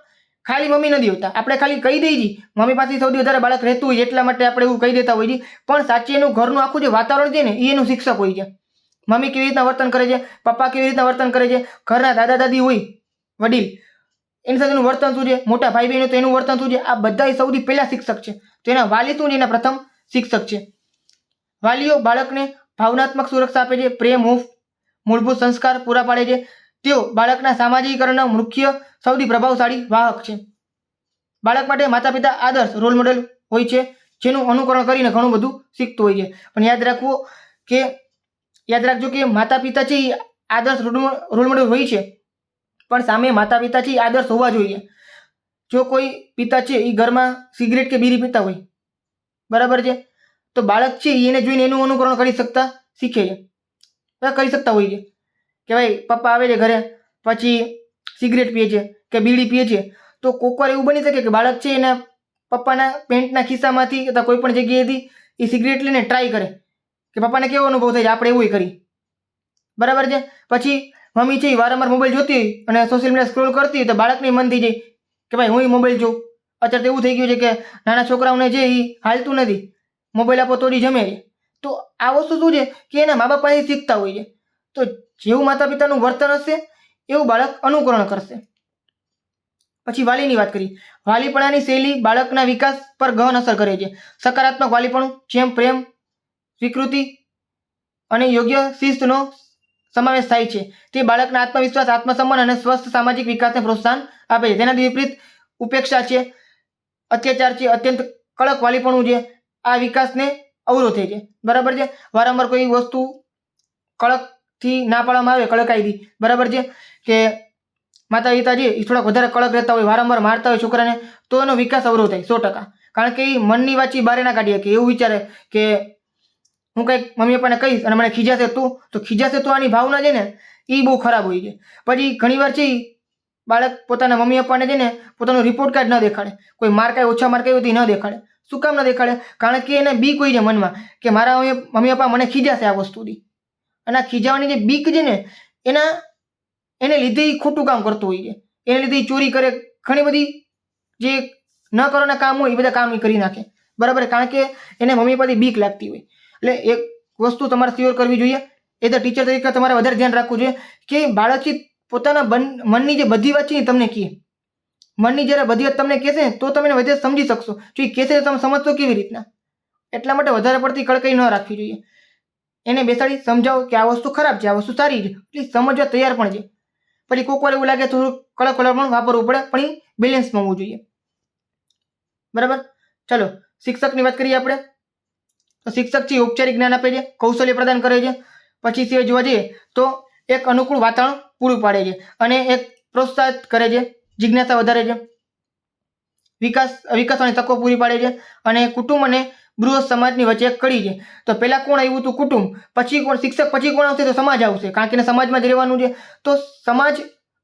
ખાલી મમ્મી નથી હોતા. આપણે ખાલી કહી દઈએ છીએ મમ્મી પાસે સૌથી વધારે બાળક રહેતું હોય એટલા માટે આપણે એવું કહી દેતા હોઈએ છીએ, પણ સાચી એનું ઘરનું આખું જે વાતાવરણ છે ને એ એનું શિક્ષક હોય છે. મમ્મી કેવી રીતના વર્તન કરે છે, પપ્પા કેવી રીતના વર્તન કરે છે, ઘરના દાદા દાદી હોય વડીલ, એની સાથેનું વર્તન શું છે, મોટા ભાઈ બહેનો તો એનું વર્તન શું છે, આ બધા સૌથી પહેલા શિક્ષક છે. તો એના વાલી શું છે? એના પ્રથમ શિક્ષક છે. વાલીઓ બાળકને ભાવનાત્મક સુરક્ષા આપે છે, પ્રેમ, હૂંફ, મૂળભૂત સંસ્કાર પૂરા પાડે છે. તેઓ બાળકના સામાજિકીકરણના મુખ્ય સૌથી પ્રભાવશાળી વાહક છે. બાળક માટે માતા પિતા આદર્શ રોલ મોડેલ હોય છે, જેનું અનુકરણ કરીને ઘણું બધું શીખતું હોય છે. પણ યાદ રાખજો કે માતા પિતા છે એ આદર્શ રોલ મોડેલ હોય છે, પણ સામે માતા પિતા છે એ આદર્શ હોવા જોઈએ. જો કોઈ પિતા છે એ ઘરમાં સિગરેટ કે બીડી પીતા હોય, બરાબર છે, તો બાળક છે એને જોઈને એનું અનુકરણ કરી શકતા શીખે છે, કરી શકતા હોય છે કે ભાઈ પપ્પા આવે છે ઘરે પછી સિગરેટ પીએ છે કે બીડી પીએ છે, તો કોક વાર એવું બની શકે કે બાળક છે એના પપ્પાના પેન્ટના ખિસ્સામાંથી અથવા કોઈ પણ જગ્યાએથી એ સિગરેટ લઈને ટ્રાય કરે કે પપ્પાને કેવો અનુભવ થાય છે, આપણે એવું કરી. બરાબર છે? પછી મમ્મી છે એ વારંવાર મોબાઈલ જોતી હોય અને સોશિયલ મીડિયા સ્ક્રોલ કરતી હોય તો બાળકને મન થઈ જાય કે ભાઈ હું મોબાઈલ જોઉં. અત્યારે તો એવું થઈ ગયું છે કે નાના છોકરાઓને જે એ હાલતું નથી, મોબાઈલ આપો તો જ જમે છે. તો આ વસ્તુ શું છે કે એના મા બાપ પાસેથી શીખતા હોય છે. તો જેવું માતા પિતાનું વર્તન હશે એવું બાળક અનુકરણ કરશે. પછી વાલીની વાત કરી. વાલીપણાની શૈલી બાળકના વિકાસ પર ગહન અસર કરે છે. સકારાત્મક વાલીપણું, જેમ પ્રેમ, સ્વીકૃતિ અને યોગ્ય શિસ્તનો સમાવેશ થાય છે, તે બાળકના આત્મવિશ્વાસ, આત્મસન્માન અને સ્વસ્થ સામાજિક વિકાસને પ્રોત્સાહન આપે છે. તેનાથી વિપરીત ઉપેક્ષા છે, અત્યાચાર છે, અત્યંત કડક વાલીપણું છે, આ વિકાસને અવરોધે છે. બરાબર છે? વારંવાર કોઈ વસ્તુ કડકથી ના પાડવામાં આવે, કડકાઈથી, બરાબર છે, કે માતા પિતા છે એ થોડાક વધારે કડક રહેતા હોય, વારંવાર મારતા હોય છોકરાને, તો એનો વિકાસ અવરોધ થાય 100%. કારણ કે એ મનની વાત બહાર ના કાઢી શકે, એવું વિચારે કે હું કંઈક મમ્મી પપ્પાને કહીશ અને મને ખીજાશે તો ખીજાશે તો આની ભાવના છે ને એ બહુ ખરાબ હોય છે. પછી ઘણીવાર છે બાળક પોતાના મમ્મી પપ્પાને છે ને પોતાનો રિપોર્ટ કાર્ડ ન દેખાડે, કોઈ માર કાંઈ ઓછા માર કાંઈ હોય તો ન દેખાડે. શું કામ ન દેખાડે? કારણ કે એને બીક હોય છે મનમાં કે મારા મમ્મી પપ્પા મને ખીજાશે આ વસ્તુથી. અને આ ખીજાવાની જે બીક છે ને એને લીધે એ ખોટું કામ કરતું હોય છે, એને લીધે ચોરી કરે, ઘણી બધી જે ન કરવાના કામ હોય એ બધા કામ એ કરી નાખે, બરાબર, કારણ કે એને મમ્મી પપ્પાથી બીક લાગતી હોય. એટલે એક વસ્તુ તમારે શ્યોર કરવી જોઈએ, એ તો ટીચર તરીકે તમારે વધારે ધ્યાન રાખવું જોઈએ કે બાળક પોતાના મનની જે બધી વાત છે એ તમને કહે. મનની જ્યારે બધી વાત તમને કહેશે તો તમે એને વધારે સમજી શકશો. જો એ કહેશે તો તમે સમજશો કેવી રીતના? એટલા માટે વધારે પડતી કડકાઈ ન રાખવી જોઈએ. એને બેસાડી સમજાવો કે આ વસ્તુ ખરાબ છે, આ વસ્તુ સારી છે, એટલે સમજવા તૈયાર પણ છે. પછી કોઈક વાર એવું લાગે થોડું કડક પણ વાપરવું પડે, પણ એ બેલેન્સમાં હોવું જોઈએ, બરાબર. ચાલો શિક્ષકની વાત કરીએ આપણે. તો શિક્ષક છે ઔપચારિક જ્ઞાન આપે છે, કૌશલ્ય પ્રદાન કરે છે, પછી સિવાય જોવા જઈએ તો એક અનુકૂળ વાતાવરણ પૂરું પાડે છે અને એક પ્રોત્સાહિત કરે છે, જિજ્ઞાસા વધારે છે, વિકાસવાની તકો પૂરી પાડે છે અને કુટુંબ અને બૃહદ સમાજની વચ્ચે એક કડી છે. તો પહેલા કોણ આવ્યું હતું? કુટુંબ. પછી કોણ? શિક્ષક. પછી કોણ આવશે? તો સમાજ આવશે, કારણ કે સમાજમાં જ રહેવાનું છે. તો સમાજ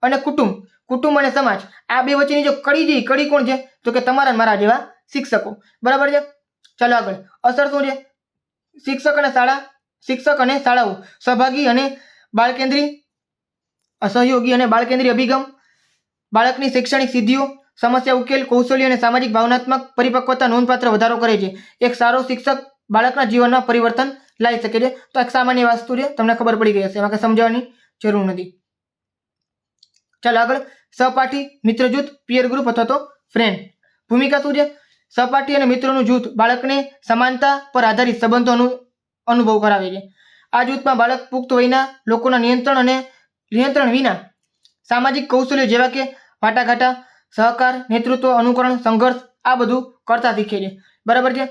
અને કુટુંબ, કુટુંબ અને સમાજ, આ બે વચ્ચેની જો કડી છે, કડી કોણ છે? તો કે તમારા મારા જેવા શિક્ષકો, બરાબર છે. ચાલો આગળ. અસર શું છે? શિક્ષક અને શાળાઓ સહભાગી અને બાળકેન્દ્રી સહયોગી અને બાળકેન્દ્રી અભિગમ, બાળકની શૈક્ષણિક સિદ્ધિઓ, સમસ્યા ઉકેલ, કૌશલ્ય અને સામાજિક ભાવનાત્મક પરિપક્વતા નોંધપાત્ર વધારો કરે છે. એક સારો શિક્ષક બાળકના જીવનમાં પરિવર્તન લાવી શકે છે. તો એક સામાન્ય વસ્તુ છે, તમને ખબર પડી ગઈ હશે, એમાં કંઈ સમજાવવાની જરૂર નથી. ચાલો આગળ. સહપાઠી, મિત્ર જૂથ, પીયર ગ્રુપ અથવા તો ફ્રેન્ડ. ભૂમિકા શું છે? સહપાઠી અને મિત્રોનું જૂથ બાળકને સમાનતા પર આધારિત સંબંધોનો અનુભવ કરાવે છે. આ જૂથમાં બાળક પુખ્ત વયના લોકોના નિયંત્રણ વિના સામાજિક કૌશલ્યો જેવા કે વાટાઘાટા, સહકાર, નેતૃત્વ, અનુકરણ, સંઘર્ષ, આ બધું કરતા શીખે છે, બરાબર છે.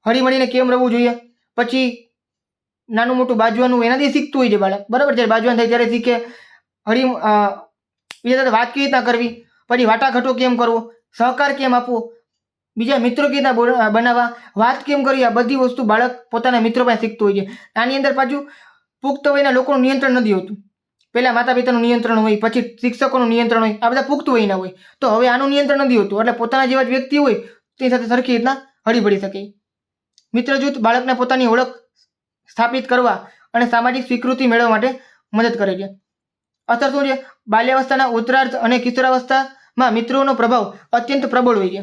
હળીમળીને કેમ રહેવું જોઈએ, પછી નાનું મોટું બાજવાનું એનાથી શીખતું હોય છે બાળક, બરાબર. જ્યારે બાજવાન થાય ત્યારે શીખે. બીજા સાથે વાત કેવી રીતના કરવી, પછી વાટાઘાટો કેમ કરવો, સહકાર કેમ આપવો, બીજા મિત્રો કેવી રીતના બનાવવા, વાત કેમ કરવી, આ બધી વસ્તુ બાળક પોતાના મિત્રો પાસે શીખતું હોય છે. આની અંદર પાછું પુખ્ત વયના લોકોનું નિયંત્રણ નથી હોતું. પહેલા માતા પિતાનું નિયંત્રણ હોય, પછી શિક્ષકોનું નિયંત્રણ હોય, આ બધા પુખ્ત વયના હોય. તો હવે આનું નિયંત્રણ નથી હોતું, એટલે પોતાના જેવા જ વ્યક્તિ હોય તેની સાથે સરખી રીતના હળીભળી શકે. મિત્ર જૂથ બાળકને પોતાની ઓળખ સ્થાપિત કરવા અને સામાજિક સ્વીકૃતિ મેળવવા માટે મદદ કરે છે. અસર શું છે? બાલ્યાવસ્થાના ઉત્તરાર્ધ અને કિશોરાવસ્થામાં મિત્રોનો પ્રભાવ અત્યંત પ્રબળ હોય છે.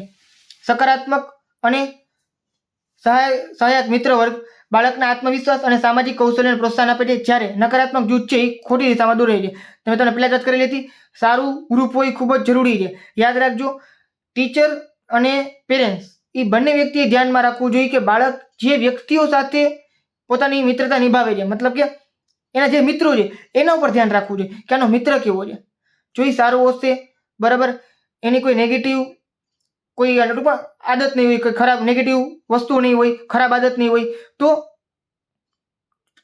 સકારાત્મક અને સહાયક મિત્ર વર્ગ બાળકના આત્મવિશ્વાસ અને સામાજિક કૌશલ્યને પ્રોત્સાહન આપે છે, જ્યારે નકારાત્મક જૂથ છે એ ખોટી દિશામાં દોરે છે. તમે પહેલા જ વાત કરેલી હતી, સારું ગ્રુપ હોય ખૂબ જ જરૂરી છે. યાદ રાખજો, ટીચર અને પેરેન્ટ્સ એ બંને વ્યક્તિએ ધ્યાનમાં રાખવું જોઈએ કે બાળક જે વ્યક્તિઓ સાથે પોતાની મિત્રતા નિભાવે છે, મતલબ કે એના જે મિત્રો છે એના ઉપર ધ્યાન રાખવું જોઈએ કે આનો મિત્ર કેવો છે. જો એ સારો હશે, બરાબર, એની કોઈ નેગેટિવ કોઈ આદત નહીં હોય, કોઈ ખરાબ નેગેટિવ વસ્તુ નહીં હોય, ખરાબ આદત નહીં હોય, તો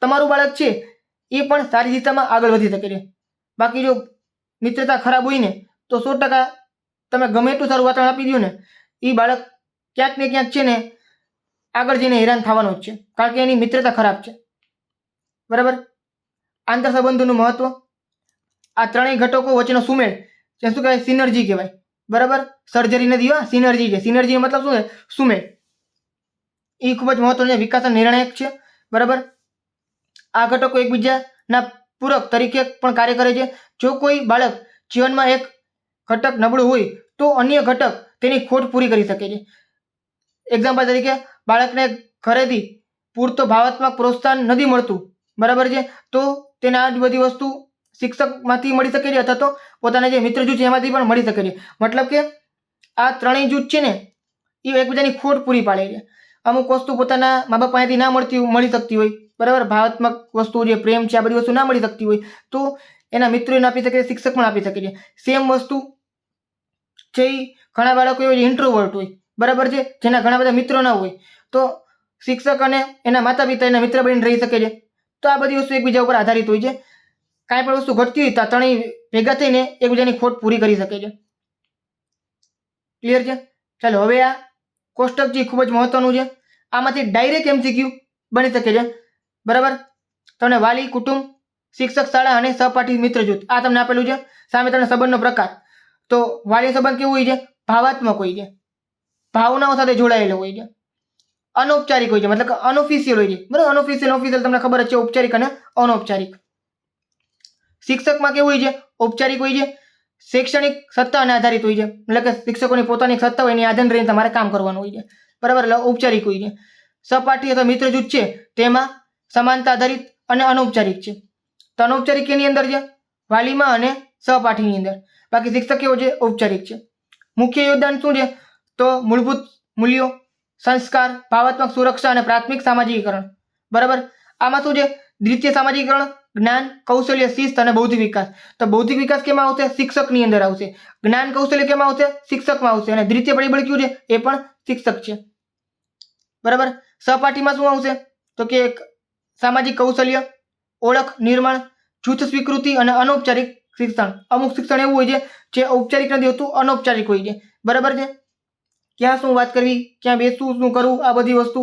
તમારું બાળક છે એ પણ સારી દિશામાં આગળ વધી શકે છે. બાકી જો મિત્રતા ખરાબ હોય ને તો 100% તમે ગમે એટલું સારું વાતાવરણ આપી દો ને, એ બાળક ક્યાંક ને ક્યાંક છે ને આગળ જઈને હેરાન થવાનું જ છે, કારણ કે એની મિત્રતા ખરાબ છે, બરાબર. આંતર સંબંધોનું મહત્વ, આ ત્રણેય ઘટકો વચ્ચેનો સુમેળ, શું કહેવાય? સિનર્જી કહેવાય, બરાબર. સર્જરી નથી, સિનર્જી છે. સિનર્જી મતલબ શું છે? સુમેળ. એ ખૂબ જ મહત્વનું છે, વિકાસ નિર્ણાયક છે, બરાબર. આ ઘટકો એકબીજાના પૂરક તરીકે પણ કાર્ય કરે છે. જો કોઈ બાળક જીવનમાં એક ઘટક નબળું હોય તો અન્ય ઘટક તેની ખોટ પૂરી કરી શકે છે. એક્ઝામ્પલ તરીકે, બાળકને ઘરેથી પૂરતો ભાવાત્મક પ્રોત્સાહન નથી મળતું, બરાબર છે, તો તેને આ જ બધી વસ્તુ શિક્ષકમાંથી મળી શકે છે અથવા તો પોતાના જે મિત્ર જૂથ છે એમાંથી પણ મળી શકે છે. મતલબ કે આ ત્રણેય જૂથ છે ને એ એકબીજાની ખોટ પૂરી પાડે છે. અમુક વસ્તુ પોતાના મા બાપ પાસેથી ના મળી શકતી હોય, બરાબર, ભાવાત્મક વસ્તુ જે પ્રેમ છે આ બધી વસ્તુ ના મળી શકતી હોય તો એના મિત્રો એને આપી શકે, શિક્ષક પણ આપી શકે છે. સેમ વસ્તુ છે ઘણા બાળકો એવા ઇન્ટ્રોવર્ટ હોય, બરાબર છે, જેના ઘણા બધા મિત્રો ના હોય, તો શિક્ષક અને એના માતા પિતા એના મિત્ર બનીને રહી શકે છે. તો આ બધી વસ્તુ એકબીજા ઉપર આધારિત હોય છે. કાંઈ પણ વસ્તુ ઘટતી હોય તો ત્રણેય ભેગા થઈને એકબીજાની ખોટ પૂરી કરી શકે છે. ક્લિયર છે? ચાલો હવે આ કોષ્ટક જે ખૂબ જ મહત્વનું છે, આમાંથી ડાયરેક્ટ MCQ બની શકે છે, બરાબર. તમને વાલી, કુટુંબ, શિક્ષક, શાળા અને સહપાઠી મિત્ર જૂથ આ તમને આપેલું છે. સામે તમને સંબંધનો પ્રકાર, તો વાલી સંબંધ કેવું હોય છે? ભાવાત્મક હોય છે, ભાવનાઓ સાથે જોડાયેલો હોય છે. અનૌપચારિક હોય છે, મતલબ અનઓફિશિયલ હોય છે, બરાબર. ઓફિશિયલ તમને ખબર જ છે, ઔપચારિક અને અનૌપચારિક. શિક્ષકમાં કેવું હોય છે? ઔપચારિક હોય છે. શૈક્ષણિક સત્તાને આધારિત હોય છે, એટલે કે શિક્ષકોની પોતાની એક સત્તા હોય એની આધાર રહીને તમારે કામ કરવાનું હોય છે, બરાબર. એટલે ઔપચારિક હોય છે. સહપાઠી અથવા મિત્ર જૂથ છે તેમાં સમાનતા આધારિત અને અનૌપચારિક છે. તો અનૌપચારિક એની અંદર છે વાલીમાં અને સહપાઠીની અંદર. બાકી શિક્ષક કેવો છે? ઔપચારિક છે. મુખ્ય યોગદાન શું છે? તો મૂળભૂત મૂલ્યો, સંસ્કાર, ભાવાત્મક સુરક્ષા અને પ્રાથમિક સામાજિકીકરણ, બરાબર. આમાં શું છે? દ્વિતીય સામાજિકીકરણ, જ્ઞાન, કૌશલ્ય, શિસ્ત અને બૌદ્ધિક વિકાસ. તો બૌદ્ધિક વિકાસ કેમાં આવશે? શિક્ષકની અંદર આવશે. જ્ઞાન કૌશલ્ય કેમાં આવશે? શિક્ષકમાં આવશે. અને દ્વિતીય પરિબળ કયું છે? એ પણ શિક્ષક છે, બરાબર. સહપાઠીમાં શું આવશે? તો કે સામાજિક કૌશલ્ય, ઓળખ નિર્માણ, જૂથ સ્વીકૃતિ અને અનૌપચારિક શિક્ષણ. અમુક શિક્ષણ એવું હોય છે જે ઔપચારિક નથી હોતું, અનૌપચારિક હોય છે, બરાબર છે. ક્યાં શું વાત કરવી, ક્યાં બેસવું, શું કરવું, આ બધી વસ્તુ,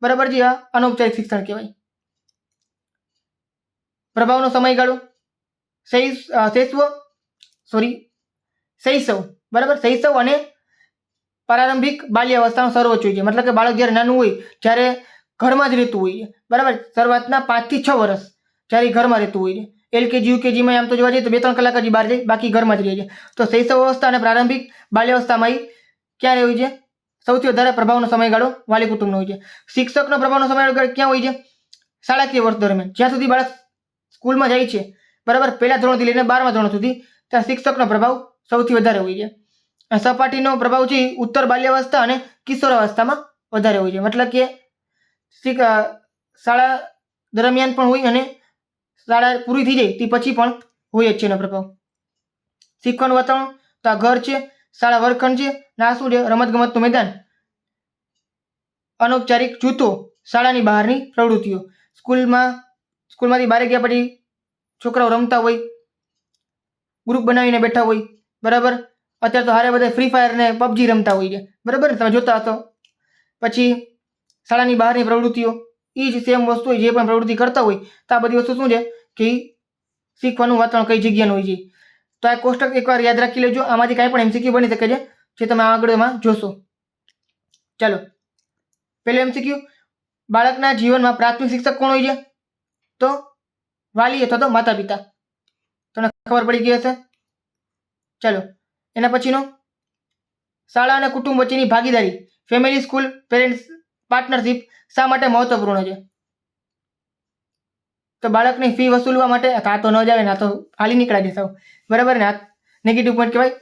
બરાબર છે. આ અનૌપચારિક શિક્ષણ કહેવાય. પ્રભાવનો સમયગાળો શૈશવ, બરાબર. શૈશવ અને પ્રારંભિક બાલ્યાવસ્થાનો સર્વોચ્ચ હોય છે. મતલબ કે બાળક જ્યારે નાનું હોય ત્યારે ઘરમાં જ રહેતું હોય છે, બરાબર. શરૂઆતના 5 થી 6 વર્ષ જ્યારે ઘરમાં રહેતું હોય છે. એલકેજી યુકેજીમાં આમ તો જોવા જઈએ તો 2-3 કલાક જ બહાર જાય, બાકી ઘરમાં જ રહે છે. તો શૈશવ અવસ્થા અને પ્રારંભિક બાલ્યાવસ્થામાં ક્યાં હોય છે? સૌથી વધારે પ્રભાવનો સમયગાળો વાલી કુટુંબનો હોય છે. શિક્ષકનો પ્રભાવનો સમયગાળો ક્યાં હોય છે? શાળાકીય વર્ષ દરમિયાન, જ્યાં સુધી બાળક સ્કૂલમાં જાય છે, બરાબર. પહેલા ધોરણથી લઈને 12મા ધોરણ સુધી ત્યાં શિક્ષકનો પ્રભાવ સૌથી વધારે હોય છે. અને સહપાઠીનો પ્રભાવ છે ઉત્તર બાલ્યાવસ્થા અને કિશોરાવસ્થામાં વધારે હોય છે. મતલબ કે શાળા દરમિયાન પણ હોય અને શાળા પૂરી થઈ જાય તે પછી પણ હોય જ છે એનો પ્રભાવ. શીખવાનું વાતાવરણ તો આ ઘર છે, શાળા વર્ગખંડ છે, ના શું છે? રમતગમતનું મેદાન, અનૌપચારિક જૂથો, શાળાની બહારની પ્રવૃત્તિઓ. સ્કૂલમાંથી બહાર ગયા પછી છોકરાઓ રમતા હોય, ગ્રુપ બનાવીને બેઠા હોય, બરાબર. અત્યારે તો હારે બધા ફ્રી ફાયર ને પબજી રમતા હોય છે, બરાબર. તમે જોતા હશો. પછી શાળાની બહારની પ્રવૃત્તિઓ એ જ સેમ વસ્તુ હોય, જે પણ પ્રવૃત્તિ કરતા હોય તો આ બધી વસ્તુ શું છે કે શીખવાનું વાતાવરણ કઈ જગ્યાનું હોય છે. તો આ કોષ્ટક એકવાર યાદ રાખી લેજો. આમાંથી કાંઈ પણ એમસીક્યુ બની શકે છે જે તમે આગળમાં જોશો. ચાલો, પહેલું એમસીક્યુ, બાળકના જીવનમાં પ્રાથમિક શિક્ષક કોણ હોય છે? તો વાલી અથવા તો માતા પિતા. તમને ખબર પડી ગઈ હશે. ચાલો, એના પછીનો, શાળા અને કુટુંબ વચ્ચેની ભાગીદારી, ફેમિલી સ્કૂલ પેરેન્ટ્સ પાર્ટનરશિપ શા માટે મહત્વપૂર્ણ છે? તો બાળકની ફી વસૂલવા માટે. આ તો ન જ આવે ને, આ તો હાલી નીકળાય છે, બરાબર ને. આ નેગેટિવ પોઈન્ટ કહેવાય.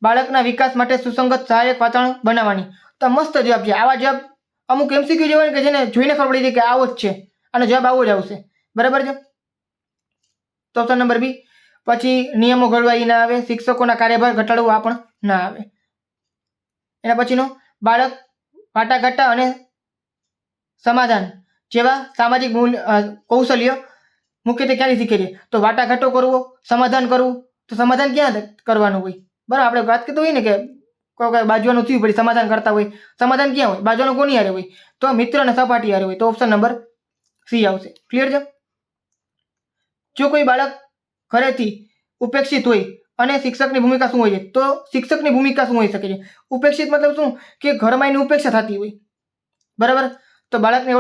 બાળકના વિકાસ માટે સુસંગત સહાયક વાતાવરણ બનાવવાની. તો મસ્ત જવાબ છે. આવા જવાબ અમુક એમસીક્યુ જેવા કે જેને જોઈને ખબર પડી જાય કે આવો જ છે, આનો જવાબ આવો જ આવશે, બરાબર છે. તો ઓપ્શન નંબર બી. પછી નિયમો ઘડવા એ ના આવે, શિક્ષકોના કાર્યભાર ઘટાડવો આ પણ ના આવે. એના પછીનો, બાળક વાટાઘાટા અને સમાધાન જેવા સામાજિક કૌશલ્ય મુખ્યત્વે ક્યાંથી શીખે છે? તો વાટાઘાટો કરવો, સમાધાન કરવું. તો સમાધાન ક્યાં કરવાનું હોય? બરાબર, આપણે વાત કરતા હોય ને કે કોઈ બાજવાનું થયું પછી સમાધાન કરતા હોય, સમાધાન ક્યાં હોય? બાજવાનું કોની હારે હોય? તો મિત્ર અને સહપાઠી હારે હોય. તો ઓપ્શન નંબર સી આવશે. ક્લિયર છે? જો કોઈ બાળક ઘરેથી ઉપેક્ષિત હોય અને શિક્ષકની ભૂમિકા શું હોય છે? તો શિક્ષકની ભૂમિકા શું હોઈ શકે છે? ઉપેક્ષિત મતલબ શું? કે ઘરમાં એની ઉપેક્ષા થતી હોય, બરાબર. તો બાળકને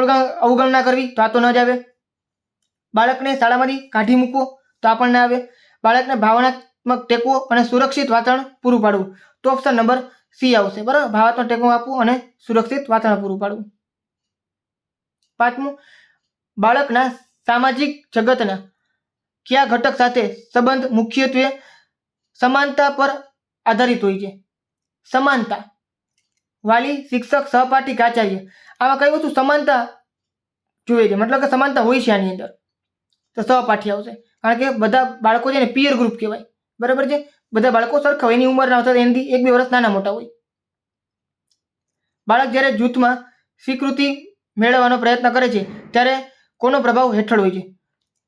અવગણના કરવી, તો આ તો ન જ આવે. બાળકને શાળામાંથી કાઢી મૂકવો, તો આ પણ ના આવે. બાળકને ભાવનાત્મક ટેકો અને સુરક્ષિત વાતાવરણ પૂરું પાડવું, તો ઓપ્શન નંબર સી આવશે, બરાબર. ભાવનાત્મક ટેકો આપવું અને સુરક્ષિત વાતાવરણ પૂરું પાડવું. 5મું, બાળકના સામાજિક જગતના કયા ઘટક સાથે સંબંધ મુખ્યત્વે સમાનતા પર આધારિત હોય છે? સમાનતા, વાલી, શિક્ષક, સહપાઠી કે આચાર્ય. આમાં કઈ વસ્તુ સમાનતા જોઈએ છે? મતલબ કે સમાનતા હોય છે આની અંદર, તો સહપાઠી આવશે. કારણ કે બધા બાળકો છે ને પીયર ગ્રુપ કહેવાય, બરાબર છે. બધા બાળકો સરખા હોય, એની ઉંમરના અથવા એનાથી 1-2 વર્ષ નાના મોટા હોય. બાળક જ્યારે જૂથમાં સ્વીકૃતિ મેળવવાનો પ્રયત્ન કરે છે ત્યારે કોનો પ્રભાવ હેઠળ હોય છે?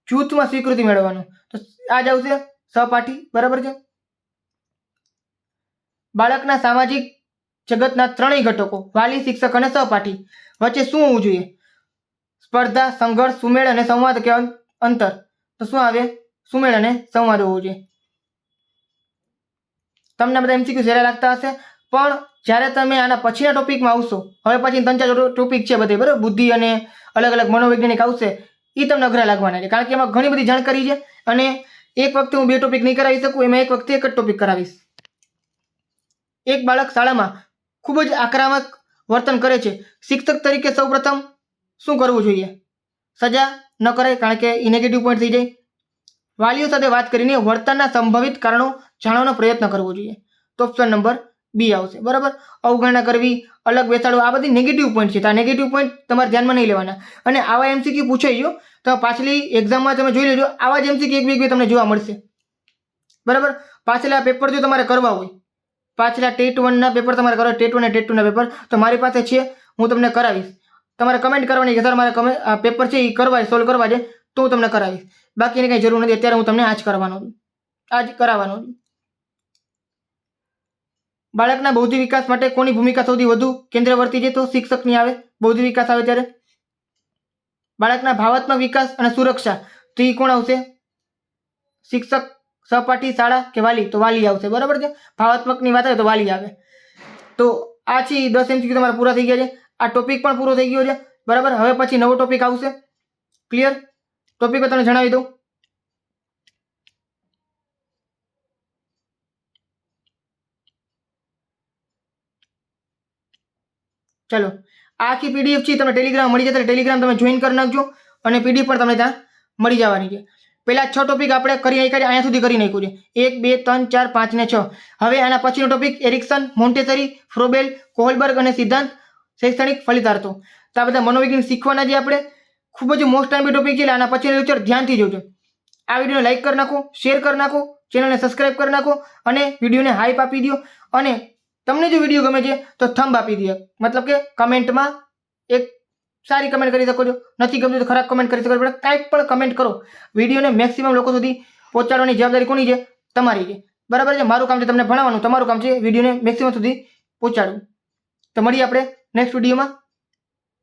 જૂથમાં સ્વીકૃતિ મેળવવાનો, તો આ જ આવશે, સહપાઠી, બરાબર છે. બાળકના સામાજિક જગતના ત્રણેય ઘટકો, વાલી, શિક્ષક અને સહપાઠી વચ્ચે શું હોવું જોઈએ? સ્પર્ધા, સંઘર્ષ, સુમેળ અને સંવાદ કે અંતર? તો શું આવે? સુમેળ અને સંવાદ હોવો જોઈએ. તમને બધા એમસીક્યુ સહેલા લાગતા હશે, પણ જ્યારે તમે આના પછીના ટોપિકમાં આવશો, હવે પછી 3-4 ટોપિક છે બધે, બરાબર, બુદ્ધિ અને અલગ અલગ મનોવૈજ્ઞાનિક આવશે, એ તમને અઘરા લાગવાના છે. કારણ કે એમાં ઘણી બધી જાણકારી છે અને એક વખતે હું 2 ટોપિક નહીં કરાવી શકું, એમાં એક વખતે એક જ ટોપિક કરાવીશ. એક બાળક શાળામાં ખૂબ જ આક્રમક વર્તન કરે છે. શિક્ષક તરીકે સૌપ્રથમ શું કરવું જોઈએ? સજા ન કરાય, કારણ કે એ નેગેટિવ પોઈન્ટ થઈ જાય. વાલીઓ સાથે વાત કરીને વર્તનના સંભવિત કારણો જાણવાનો પ્રયત્ન કરવો જોઈએ. તો ઓપ્શન નંબર બી આવશે. બરાબર. અવગણના કરવી, અલગ બેસાડવું, આ બધી નેગેટિવ પોઈન્ટ છે. તો આ નેગેટિવ પોઈન્ટ તમારે ધ્યાનમાં નહીં લેવાના. અને આવા એમસીક્યુ પૂછાઈ ગયો તો પાછલી એક્ઝામમાં તમે જોઈ લેજો, આવા જ એમસીક્યુ એક બે તમને જોવા મળશે. બરાબર. પાછલા પેપર જો તમારે કરવા હોય, પાછલા ટેટ 1 ના પેપર તમારે કરવા, ટેટ 1 અને ટેટ 2 ના પેપર તો મારી પાસે છે, હું તમને કરાવીશ. તમારે કમેન્ટ કરવાની કે સર મારે પેપર છે એ કરવા સોલ્વ કરવા છે, તો હું તમને કરાવીશ. બાકીની કંઈ જરૂર નથી. અત્યારે હું તમને આજ કરવાનો છું, આજ કરાવવાનો છું. બાળકના બૌદ્ધિક વિકાસ માટે કોની ભૂમિકા સૌથી વધુ કેન્દ્રવર્તી છે? તો શિક્ષકની આવે. બૌદ્ધિક વિકાસ આવે ત્યારે. બાળકના ભાવાત્મક વિકાસ અને સુરક્ષા તો એ કોણ આવશે? શિક્ષક, સહપાઠી, શાળા કે વાલી? તો વાલી આવશે. બરાબર છે. ભાવાત્મકની વાત આવે તો વાલી આવે. તો આ છે 10 MCQ તમારા પૂરા થઈ ગયા છે. આ ટોપિક પણ પૂરો થઈ ગયો છે. બરાબર. હવે પછી નવો ટોપિક આવશે. ક્લિયર? ટોપિક તમને જણાવી દઉં. ચલો, આ આખી પીડીએફ છે તમને ટેલિગ્રામ મળી જશે. ટેલિગ્રામ તમે જોઈન કરી નાખજો અને પીડીએફ પણ તમને ત્યાં મળી જવાની છે. પહેલા 6 ટોપિક આપણે કરી નાખ્યા, અહીંયા સુધી કરી નાખ્યું છે. 1 2 3 4 5 ને 6. હવે આના પછીનો ટોપિક એરિક્સન, મોન્ટેસરી, ફ્રોબેલ, કોહલબર્ગ અને સિદ્ધાંત શૈક્ષણિક ફલિતાર્થો. તો આ બધા મનોવિજ્ઞાન શીખવાના છે આપણે. ખૂબ જ મોસ્ટ ટાઈમ ટોપિક છે. આના પછીનો લેક્ચર ધ્યાનથી જોજો. આ વિડીયોને લાઈક કરી નાખો, શેર કરી નાખો, ચેનલને સબસ્ક્રાઇબ કરી નાખો અને વિડીયોને હાઈપ આપી દો. અને તમને જો વિડીયો ગમે છે તો થંબ આપી દો. મતલબ કે કમેન્ટમાં એક સારી કમેન્ટ કરી શકો છો, નથી ગમતું તો ખરાબ કમેન્ટ કરી શકો છો. કાંઈક પણ કમેન્ટ કરો. વિડીયોને મેક્સિમમ લોકો સુધી પહોંચાડવાની જવાબદારી કોની છે? તમારી છે. બરાબર છે. મારું કામ છે તમને ભણાવવાનું, તમારું કામ છે વિડીયોને મેક્સિમમ સુધી પહોંચાડવું. તો મળીએ આપણે નેક્સ્ટ વિડીયોમાં.